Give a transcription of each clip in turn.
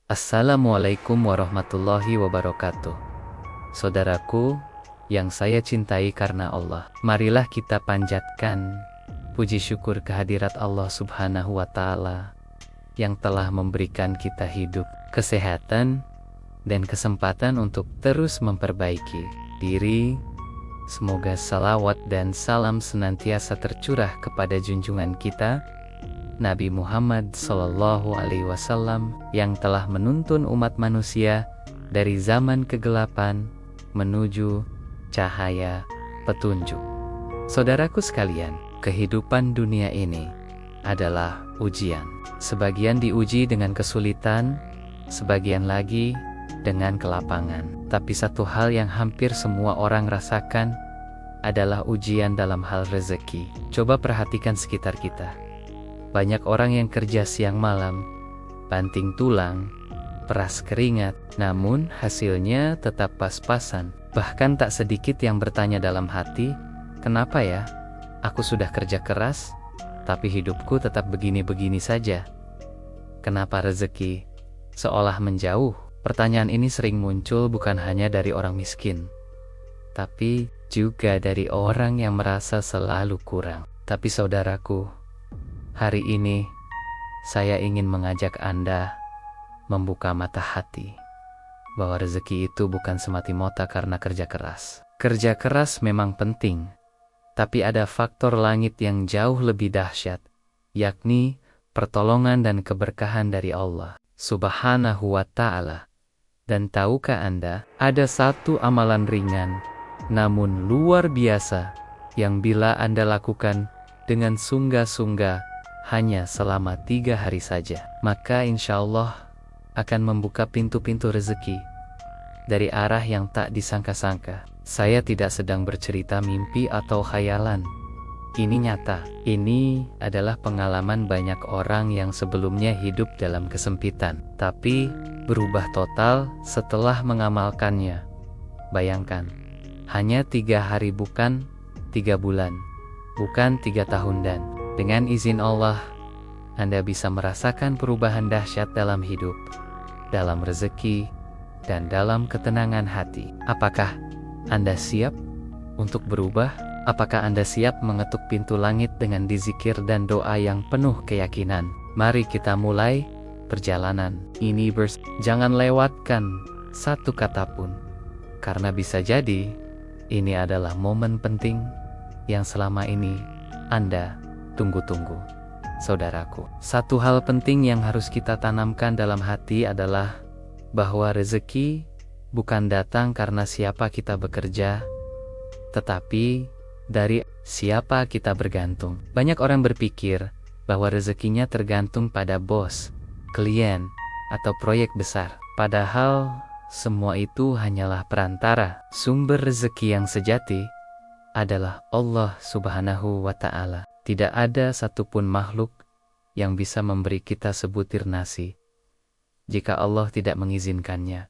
Assalamualaikum warahmatullahi wabarakatuh. Saudaraku yang saya cintai karena Allah, marilah kita panjatkan puji syukur kehadirat Allah Subhanahu wa Ta'ala yang telah memberikan kita hidup, kesehatan, dan kesempatan untuk terus memperbaiki diri. Semoga salawat dan salam senantiasa tercurah kepada junjungan kita Nabi Muhammad Sallallahu Alaihi Wasallam yang telah menuntun umat manusia dari zaman kegelapan menuju cahaya petunjuk. Saudaraku sekalian, kehidupan dunia ini adalah ujian. Sebagian diuji dengan kesulitan, sebagian lagi dengan kelapangan. Tapi satu hal yang hampir semua orang rasakan adalah ujian dalam hal rezeki. Coba perhatikan sekitar kita. Banyak orang yang kerja siang malam, banting tulang, peras keringat, namun hasilnya tetap pas-pasan. Bahkan tak sedikit yang bertanya dalam hati, kenapa ya? Aku sudah kerja keras, tapi hidupku tetap begini-begini saja. Kenapa rezeki seolah menjauh? Pertanyaan ini sering muncul bukan hanya dari orang miskin, tapi juga dari orang yang merasa selalu kurang. Tapi saudaraku, hari ini, saya ingin mengajak Anda membuka mata hati bahwa rezeki itu bukan semata-mata karena kerja keras. Kerja keras memang penting, tapi ada faktor langit yang jauh lebih dahsyat, yakni pertolongan dan keberkahan dari Allah Subhanahu wa Ta'ala. Dan tahukah Anda, ada satu amalan ringan, namun luar biasa, yang bila Anda lakukan dengan sungguh-sungguh, hanya selama 3 hari saja, maka insya Allah akan membuka pintu-pintu rezeki dari arah yang tak disangka-sangka. Saya tidak sedang bercerita mimpi atau khayalan. Ini nyata. Ini adalah pengalaman banyak orang yang sebelumnya hidup dalam kesempitan, tapi berubah total setelah mengamalkannya. Bayangkan, hanya 3 hari bukan 3 bulan, bukan 3 tahun, dan dengan izin Allah, Anda bisa merasakan perubahan dahsyat dalam hidup, dalam rezeki, dan dalam ketenangan hati. Apakah Anda siap untuk berubah? Apakah Anda siap mengetuk pintu langit dengan dizikir dan doa yang penuh keyakinan? Mari kita mulai perjalanan ini Jangan lewatkan satu kata pun, karena bisa jadi ini adalah momen penting yang selama ini Anda tunggu-tunggu. Saudaraku, satu hal penting yang harus kita tanamkan dalam hati adalah bahwa rezeki bukan datang karena siapa kita bekerja, tetapi dari siapa kita bergantung. Banyak orang berpikir bahwa rezekinya tergantung pada bos, klien, atau proyek besar. Padahal semua itu hanyalah perantara. Sumber rezeki yang sejati adalah Allah Subhanahu wa Ta'ala. Tidak ada satupun makhluk yang bisa memberi kita sebutir nasi jika Allah tidak mengizinkannya.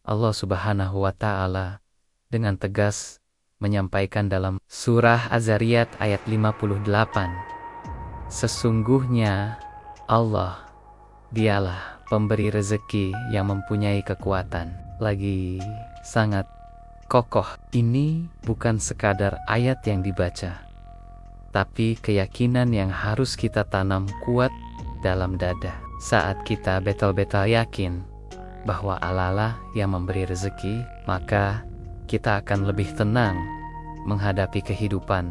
Allah Subhanahu wa Ta'ala dengan tegas menyampaikan dalam surah Az-Zariyat ayat 58, sesungguhnya Allah, dialah pemberi rezeki yang mempunyai kekuatan lagi sangat kokoh. Ini bukan sekadar ayat yang dibaca, tapi keyakinan yang harus kita tanam kuat dalam dada. Saat kita betul-betul yakin bahwa Allah yang memberi rezeki, maka kita akan lebih tenang menghadapi kehidupan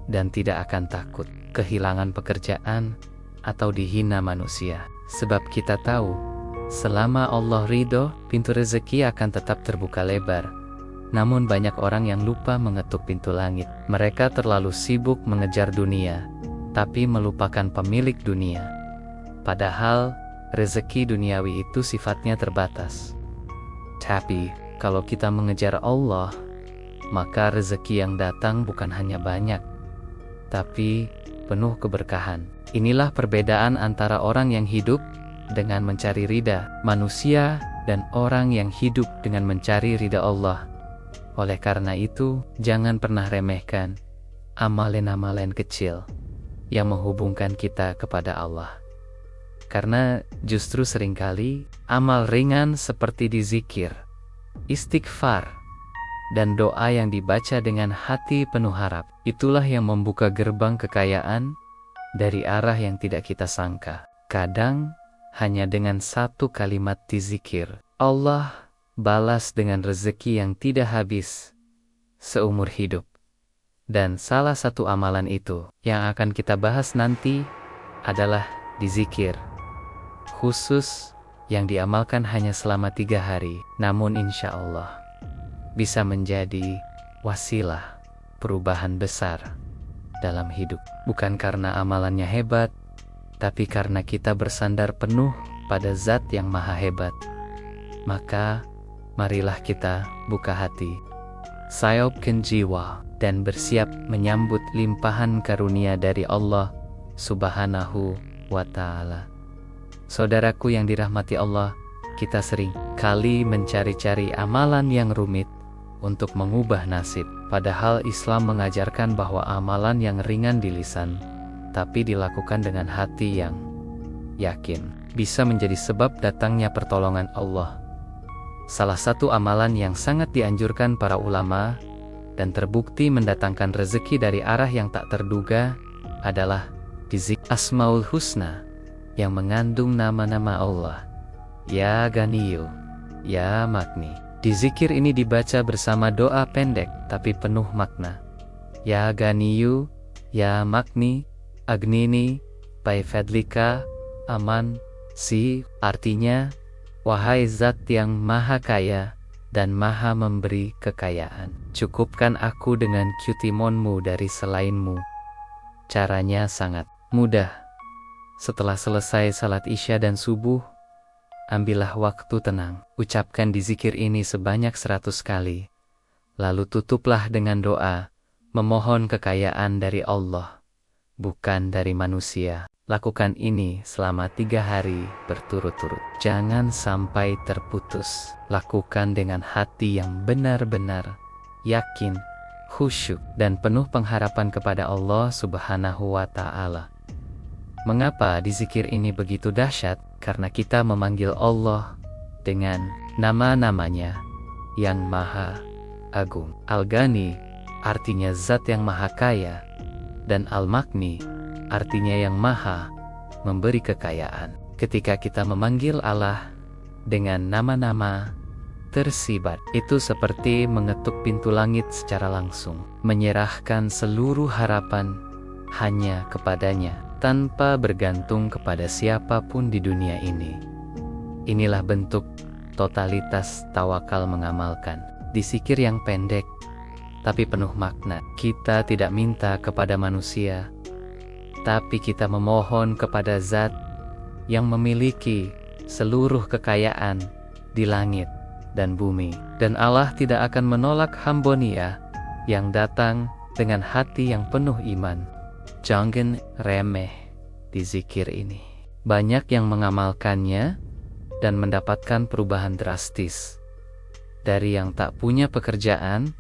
dan tidak akan takut kehilangan pekerjaan atau dihina manusia. Sebab kita tahu, selama Allah ridho, pintu rezeki akan tetap terbuka lebar. Namun banyak orang yang lupa mengetuk pintu langit. Mereka terlalu sibuk mengejar dunia, tapi melupakan pemilik dunia. Padahal, rezeki duniawi itu sifatnya terbatas. Tapi, kalau kita mengejar Allah, maka rezeki yang datang bukan hanya banyak, tapi penuh keberkahan. Inilah perbedaan antara orang yang hidup dengan mencari ridha manusia dan orang yang hidup dengan mencari ridha Allah. Oleh karena itu, jangan pernah remehkan amalan-amalan kecil yang menghubungkan kita kepada Allah. Karena justru seringkali amal ringan seperti dizikir, istighfar, dan doa yang dibaca dengan hati penuh harap, itulah yang membuka gerbang kekayaan dari arah yang tidak kita sangka. Kadang, hanya dengan satu kalimat dizikir, Allah balas dengan rezeki yang tidak habis seumur hidup. Dan salah satu amalan itu yang akan kita bahas nanti adalah dizikir, khusus yang diamalkan hanya selama 3 hari, namun insya Allah bisa menjadi wasilah perubahan besar dalam hidup. Bukan karena amalannya hebat, tapi karena kita bersandar penuh pada Zat yang maha hebat. Maka marilah kita buka hati, sayupkan jiwa, dan bersiap menyambut limpahan karunia dari Allah Subhanahu wa Ta'ala. Saudaraku yang dirahmati Allah, kita sering kali mencari-cari amalan yang rumit untuk mengubah nasib. Padahal Islam mengajarkan bahwa amalan yang ringan di lisan, tapi dilakukan dengan hati yang yakin, bisa menjadi sebab datangnya pertolongan Allah. Salah satu amalan yang sangat dianjurkan para ulama dan terbukti mendatangkan rezeki dari arah yang tak terduga adalah dizikir Asmaul Husna yang mengandung nama-nama Allah, Ya Ganiyu, Ya Magni. Dizikir ini dibaca bersama doa pendek tapi penuh makna. Ya Ganiyu, Ya Magni, Agnini, Bai Fadlika, Aman, Si, artinya, wahai Zat yang maha kaya dan maha memberi kekayaan, cukupkan aku dengan cutimonmu dari selainmu. Caranya sangat mudah. Setelah selesai salat isya dan subuh, ambillah waktu tenang, ucapkan dizikir ini sebanyak 100 kali, lalu tutuplah dengan doa, memohon kekayaan dari Allah, bukan dari manusia. Lakukan ini selama 3 hari berturut-turut. Jangan sampai terputus. Lakukan dengan hati yang benar-benar yakin, khusyuk, dan penuh pengharapan kepada Allah Subhanahu wa Ta'ala. Mengapa dizikir ini begitu dahsyat? Karena kita memanggil Allah dengan nama-namanya yang maha agung. Al-Ghani artinya Zat yang maha kaya, dan Al-Magni artinya yang maha memberi kekayaan. Ketika kita memanggil Allah dengan nama-nama tersibat, itu seperti mengetuk pintu langit secara langsung, menyerahkan seluruh harapan hanya kepadanya, tanpa bergantung kepada siapapun di dunia ini. Inilah bentuk totalitas tawakal mengamalkan. Dizikir yang pendek tapi penuh makna. Kita tidak minta kepada manusia, tapi kita memohon kepada Zat yang memiliki seluruh kekayaan di langit dan bumi. Dan Allah tidak akan menolak hamba-Nya yang datang dengan hati yang penuh iman. Jangan remeh di zikir ini. Banyak yang mengamalkannya dan mendapatkan perubahan drastis. Dari yang tak punya pekerjaan,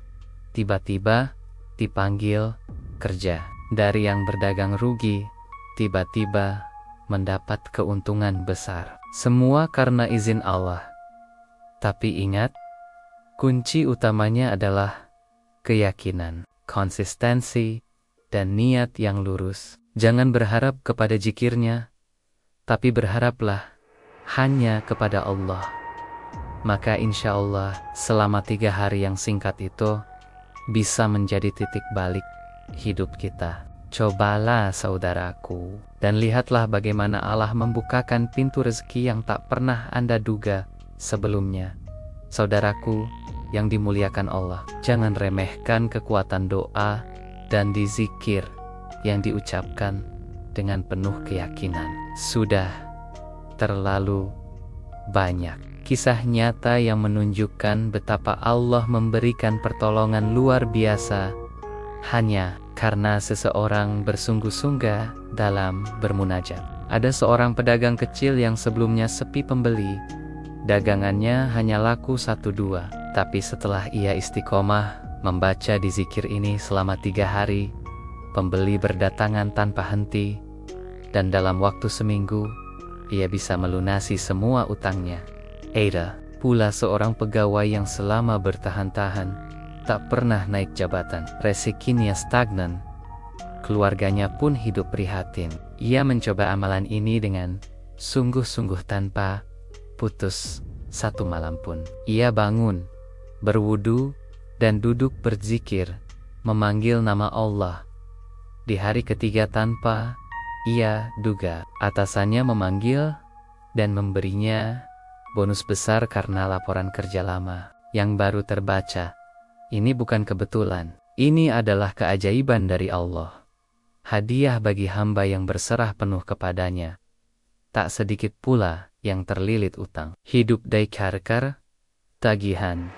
tiba-tiba dipanggil kerja. Dari yang berdagang rugi, tiba-tiba mendapat keuntungan besar. Semua karena izin Allah. Tapi ingat, kunci utamanya adalah keyakinan, konsistensi, dan niat yang lurus. Jangan berharap kepada zikirnya, tapi berharaplah hanya kepada Allah. Maka insya Allah selama 3 hari yang singkat itu bisa menjadi titik balik hidup kita. Cobalah saudaraku, dan lihatlah bagaimana Allah membukakan pintu rezeki yang tak pernah Anda duga sebelumnya. Saudaraku yang dimuliakan Allah, jangan remehkan kekuatan doa dan dizikir yang diucapkan dengan penuh keyakinan. Sudah terlalu banyak kisah nyata yang menunjukkan betapa Allah memberikan pertolongan luar biasa hanya karena seseorang bersungguh-sungguh dalam bermunajat. Ada seorang pedagang kecil yang sebelumnya sepi pembeli. Dagangannya hanya laku 1-2. Tapi setelah ia istiqomah membaca di zikir ini selama 3 hari, pembeli berdatangan tanpa henti. Dan dalam waktu seminggu, ia bisa melunasi semua utangnya. Ada pula seorang pegawai yang selama bertahan-tahan tak pernah naik jabatan. Rezekinya stagnan, keluarganya pun hidup prihatin. Ia mencoba amalan ini dengan sungguh-sungguh tanpa putus satu malam pun. Ia bangun, berwudu, dan duduk berzikir, memanggil nama Allah. Di hari ketiga tanpa ia duga, atasannya memanggil dan memberinya bonus besar karena laporan kerja lama yang baru terbaca. Ini bukan kebetulan. Ini adalah keajaiban dari Allah. Hadiah bagi hamba yang berserah penuh kepadanya. Tak sedikit pula yang terlilit utang. Hidup daikarkar, tagihan,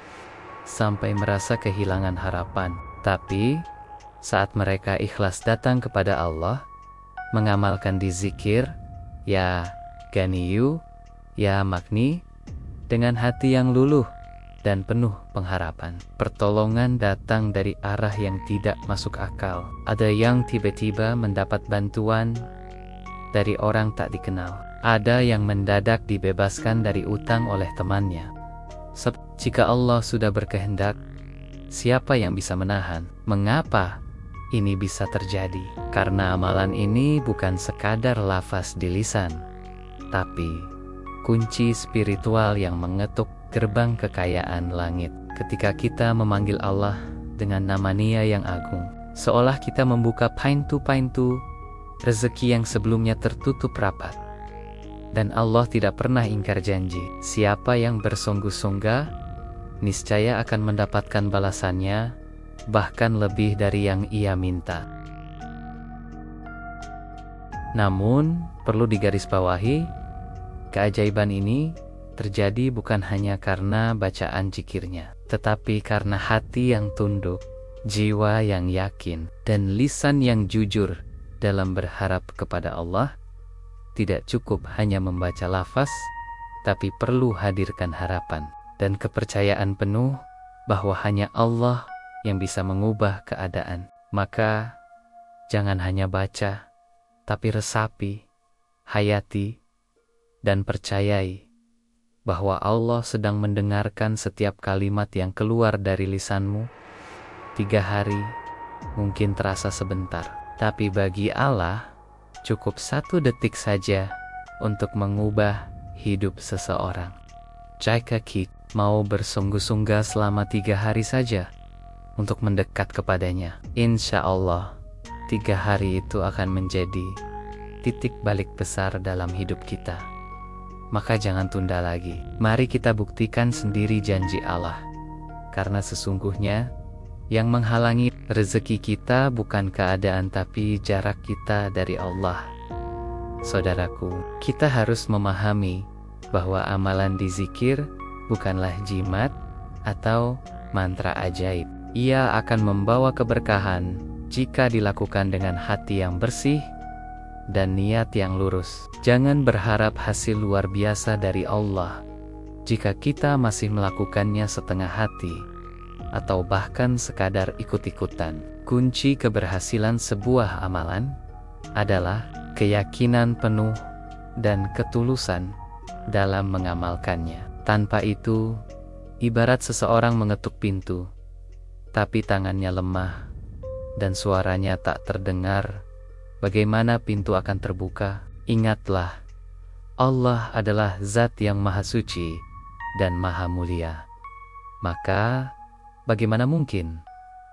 sampai merasa kehilangan harapan. Tapi saat mereka ikhlas datang kepada Allah, mengamalkan di zikir, ya Ganiyu, ya Magni, dengan hati yang luluh dan penuh pengharapan. Pertolongan datang dari arah yang tidak masuk akal. Ada yang tiba-tiba mendapat bantuan dari orang tak dikenal. Ada yang mendadak dibebaskan dari utang oleh temannya. Jika Allah sudah berkehendak, siapa yang bisa menahan? Mengapa ini bisa terjadi? Karena amalan ini bukan sekadar lafaz di lisan, tapi kunci spiritual yang mengetuk gerbang kekayaan langit. Ketika kita memanggil Allah dengan nama-Nya yang agung, seolah kita membuka pintu-pintu rezeki yang sebelumnya tertutup rapat. Dan Allah tidak pernah ingkar janji. Siapa yang bersungguh-sungguh, niscaya akan mendapatkan balasannya, bahkan lebih dari yang ia minta. Namun, perlu digarisbawahi, keajaiban ini terjadi bukan hanya karena bacaan zikirnya, tetapi karena hati yang tunduk, jiwa yang yakin, dan lisan yang jujur dalam berharap kepada Allah. Tidak cukup hanya membaca lafaz, tapi perlu hadirkan harapan dan kepercayaan penuh bahwa hanya Allah yang bisa mengubah keadaan. Maka, jangan hanya baca, tapi resapi, hayati, dan percayai bahwa Allah sedang mendengarkan setiap kalimat yang keluar dari lisanmu. 3 hari mungkin terasa sebentar, tapi bagi Allah cukup 1 detik saja untuk mengubah hidup seseorang. Jika kita mau bersungguh-sungguh selama 3 hari saja untuk mendekat kepadanya, insya Allah 3 hari itu akan menjadi titik balik besar dalam hidup kita. Maka jangan tunda lagi. Mari kita buktikan sendiri janji Allah. Karena sesungguhnya yang menghalangi rezeki kita bukan keadaan tapi jarak kita dari Allah. Saudaraku, kita harus memahami bahwa amalan di zikir bukanlah jimat atau mantra ajaib. Ia akan membawa keberkahan jika dilakukan dengan hati yang bersih dan niat yang lurus. Jangan berharap hasil luar biasa dari Allah jika kita masih melakukannya setengah hati atau bahkan sekadar ikut-ikutan. Kunci keberhasilan sebuah amalan adalah keyakinan penuh dan ketulusan dalam mengamalkannya. Tanpa itu, ibarat seseorang mengetuk pintu, tapi tangannya lemah dan suaranya tak terdengar. Bagaimana pintu akan terbuka? Ingatlah, Allah adalah Zat yang Maha Suci dan Maha Mulia. Maka, bagaimana mungkin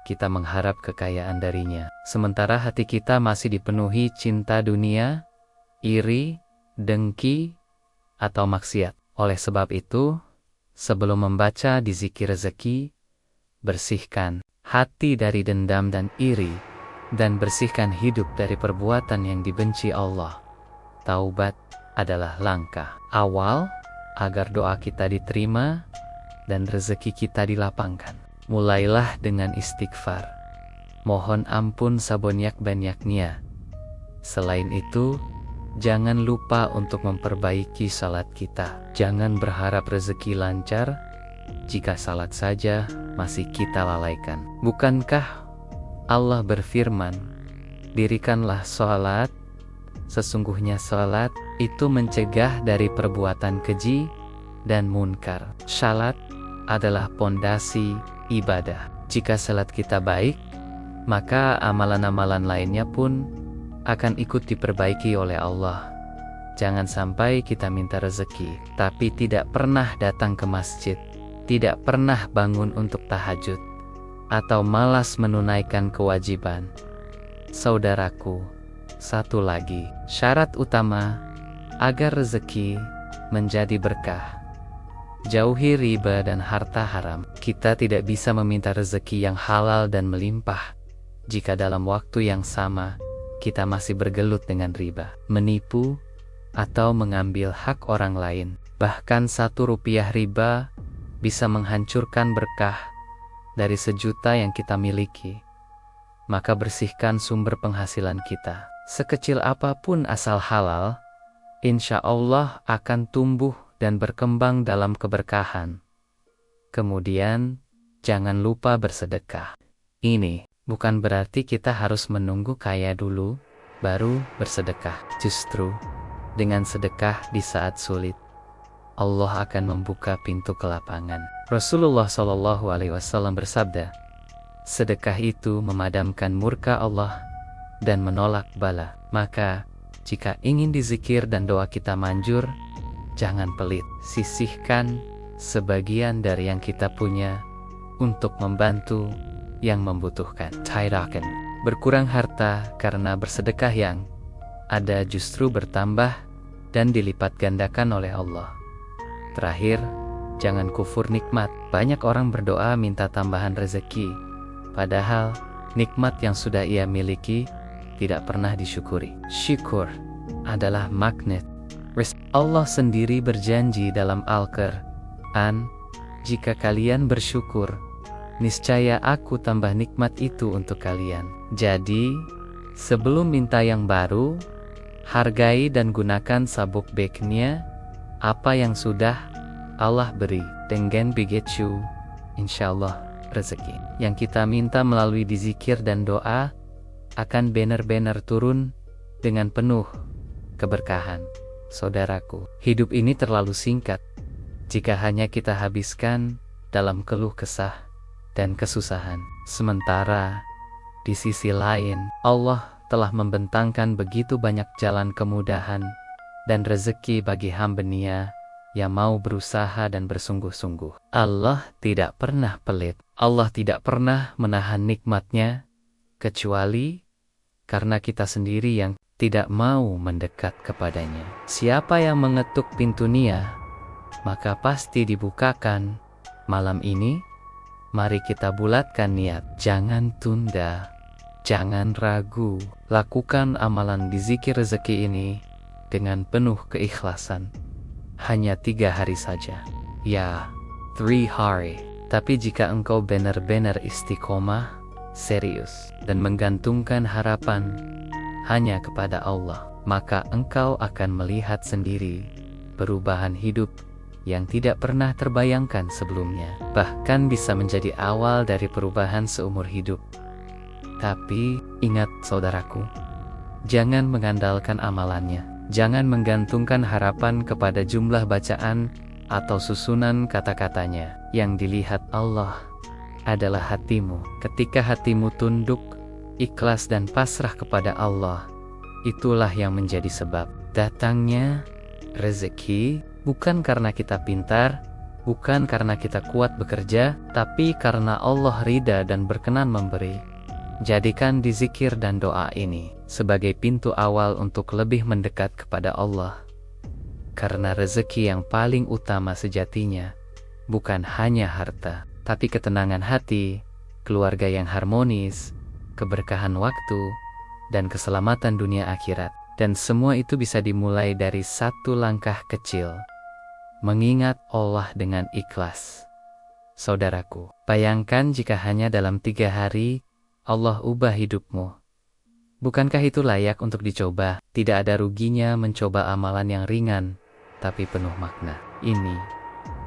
kita mengharap kekayaan darinya, sementara hati kita masih dipenuhi cinta dunia, iri, dengki, atau maksiat? Oleh sebab itu, sebelum membaca di zikir rezeki, bersihkan hati dari dendam dan iri, dan bersihkan hidup dari perbuatan yang dibenci Allah. Taubat adalah langkah awal agar doa kita diterima dan rezeki kita dilapangkan. Mulailah dengan istighfar. Mohon ampun sebanyak-banyaknya. Selain itu, jangan lupa untuk memperbaiki salat kita. Jangan berharap rezeki lancar jika salat saja masih kita lalaikan. Bukankah Allah berfirman, "Dirikanlah salat, sesungguhnya salat itu mencegah dari perbuatan keji dan munkar. Salat adalah pondasi ibadah. Jika salat kita baik, maka amalan-amalan lainnya pun akan ikut diperbaiki oleh Allah. Jangan sampai kita minta rezeki, tapi tidak pernah datang ke masjid, tidak pernah bangun untuk tahajud, atau malas menunaikan kewajiban. Saudaraku, satu lagi, syarat utama agar rezeki menjadi berkah: jauhi riba dan harta haram. Kita tidak bisa meminta rezeki yang halal dan melimpah jika dalam waktu yang sama kita masih bergelut dengan riba, menipu, atau mengambil hak orang lain. Bahkan 1 rupiah riba bisa menghancurkan berkah dari 1 juta yang kita miliki. Maka bersihkan sumber penghasilan kita. Sekecil apapun asal halal, insya Allah akan tumbuh dan berkembang dalam keberkahan. Kemudian, jangan lupa bersedekah. Ini bukan berarti kita harus menunggu kaya dulu, baru bersedekah. Justru, dengan sedekah di saat sulit, Allah akan membuka pintu kelapangan. Rasulullah SAW bersabda, sedekah itu memadamkan murka Allah dan menolak bala. Maka, jika ingin dizikir dan doa kita manjur, jangan pelit. Sisihkan sebagian dari yang kita punya untuk membantu yang membutuhkan. Tidakkan berkurang harta karena bersedekah, yang ada justru bertambah dan dilipat gandakan oleh Allah. Terakhir, jangan kufur nikmat. Banyak orang berdoa minta tambahan rezeki, padahal nikmat yang sudah ia miliki tidak pernah disyukuri. Syukur adalah magnet. Allah sendiri berjanji dalam Al-Quran, jika kalian bersyukur, niscaya aku tambah nikmat itu untuk kalian. Jadi, sebelum minta yang baru, hargai dan gunakan sabuk baiknya apa yang sudah Allah beri. Dengan begitu, insyaallah rezeki yang kita minta melalui dizikir dan doa akan benar-benar turun dengan penuh keberkahan. Saudaraku, hidup ini terlalu singkat jika hanya kita habiskan dalam keluh kesah dan kesusahan. Sementara di sisi lain, Allah telah membentangkan begitu banyak jalan kemudahan dan rezeki bagi hamba-Nya yang mau berusaha dan bersungguh-sungguh. Allah tidak pernah pelit. Allah tidak pernah menahan nikmat-Nya, kecuali karena kita sendiri yang tidak mau mendekat kepadanya. Siapa yang mengetuk pintu Nia, maka pasti dibukakan. Malam ini, mari kita bulatkan niat. Jangan tunda, jangan ragu. Lakukan amalan di zikir rezeki ini dengan penuh keikhlasan. Hanya 3 hari saja. Ya, 3 hari. Tapi jika engkau benar-benar istiqomah, serius, dan menggantungkan harapan hanya kepada Allah, maka engkau akan melihat sendiri perubahan hidup yang tidak pernah terbayangkan sebelumnya. Bahkan bisa menjadi awal dari perubahan seumur hidup. Tapi ingat saudaraku, jangan mengandalkan amalannya. Jangan menggantungkan harapan kepada jumlah bacaan atau susunan kata-katanya. Yang dilihat Allah adalah hatimu. Ketika hatimu tunduk, ikhlas dan pasrah kepada Allah, itulah yang menjadi sebab datangnya rezeki, bukan karena kita pintar, bukan karena kita kuat bekerja, tapi karena Allah ridha dan berkenan memberi. Jadikan dizikir dan doa ini sebagai pintu awal untuk lebih mendekat kepada Allah. Karena rezeki yang paling utama sejatinya bukan hanya harta, tapi ketenangan hati, keluarga yang harmonis, keberkahan waktu, dan keselamatan dunia akhirat. Dan semua itu bisa dimulai dari 1 langkah kecil, mengingat Allah dengan ikhlas. Saudaraku, bayangkan jika hanya dalam 3 hari Allah ubah hidupmu. Bukankah itu layak untuk dicoba? Tidak ada ruginya mencoba amalan yang ringan, tapi penuh makna. Ini,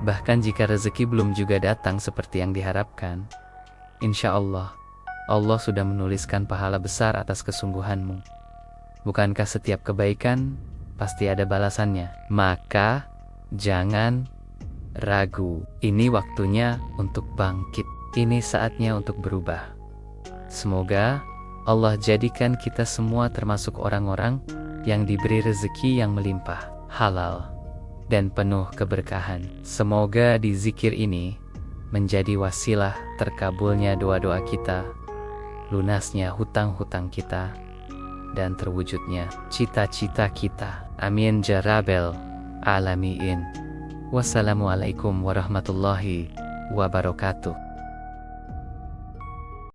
bahkan jika rezeki belum juga datang seperti yang diharapkan, insya Allah, Allah sudah menuliskan pahala besar atas kesungguhanmu. Bukankah setiap kebaikan pasti ada balasannya. Maka jangan ragu. Ini waktunya untuk bangkit. Ini saatnya untuk berubah. Semoga Allah jadikan kita semua termasuk orang-orang yang diberi rezeki yang melimpah, halal, dan penuh keberkahan. Semoga di zikir ini menjadi wasilah terkabulnya doa-doa kita, lunasnya hutang-hutang kita, dan terwujudnya cita-cita kita. Amin ya rabbal alamin. Wassalamualaikum warahmatullahi wabarakatuh.